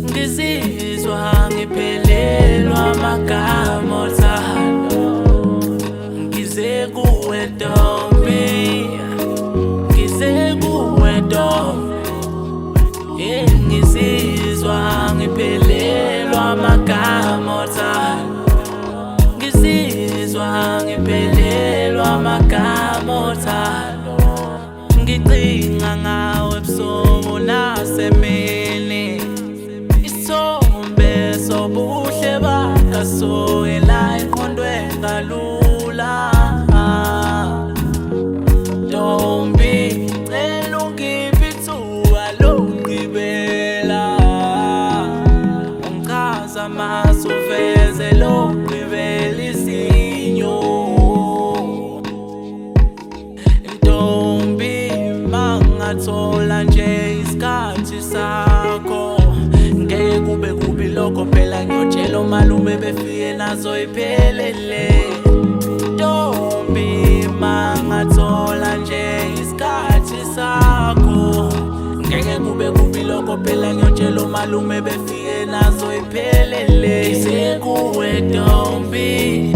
ngizizwa ngiphelelwa amagama othando. Ngize kuwe Ntombi, ngize kuwe Ntombi, ngizizwa ngiphelelwa amagama othando. Ngizizwa ngiphelelwa amagama othando. Ngicinga ngawe ebusuku nasemini, isithombe sobuhle bakasukela engqondweni kalula. Ntombi, cela ungiphe ithuba lokugqibela, ungichaze amasu uveze lokugqibela izinyo. Ntombi, mangathola nje isikhathi sakho, ngeke kube kubi lokho phela ngiyotshela omalume befike nazo iphelele. Ntombi, mangathola nje isikhathi sakho, ngeke kube kubi lokho phela ngiyotshela omalume befike nazo iphelele. Ngize kuwe Ntombi,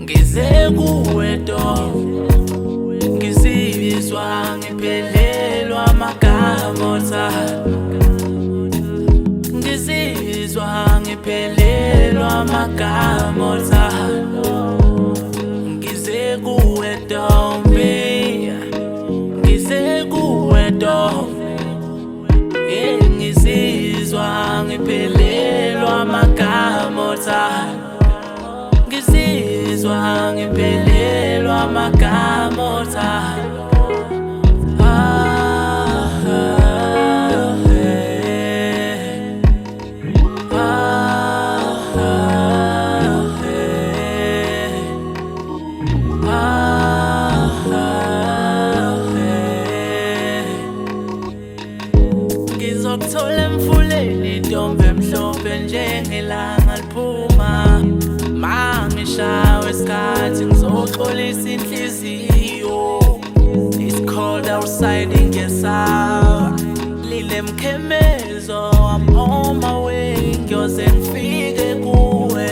ngize kuwe Ntombi, ngizizwa ngiphelelwa amagama othando. Ngizizwa ngiphelelwa amagama othando. Ngize kuwe Ntombi, ngize kuwe Ntombi, ngizizwa ngiphelelwa amagama othando. Ngizizwa ngiphelelwa amagama othando. Ngizokuthola emfuleni Ntombi emhlophe njengelanga liphuma. Mangishawe isikhathi ngizoxolisa inhliziyo. It's cold outside ingesaba, lile mkhemezo. I'm on my way, ngiyoze ngifike kuwe.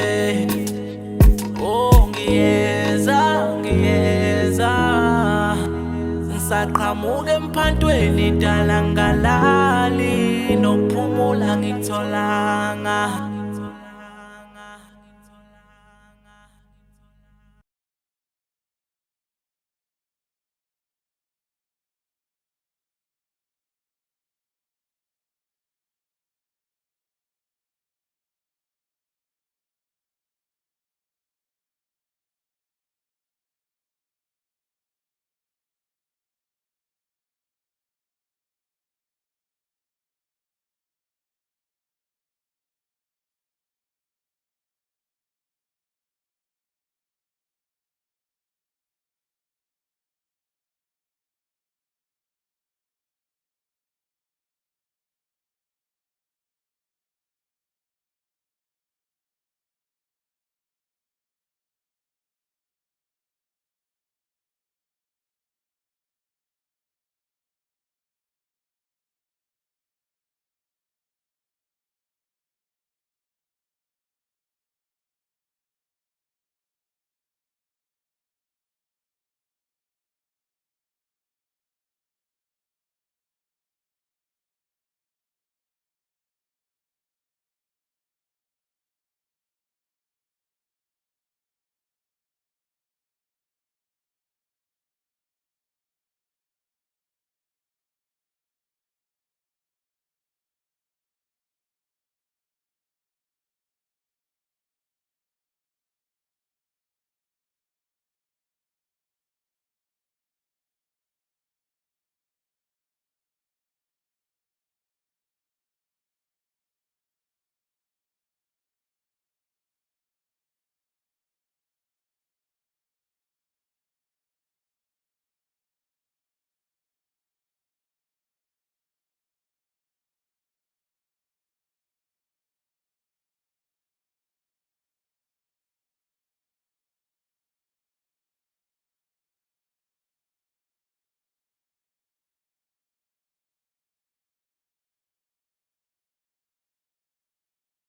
Oh ngiyeza, ngiyeza, ngisaqhamuka emphantweni dala ngalali, nokuphumula ngitholanga.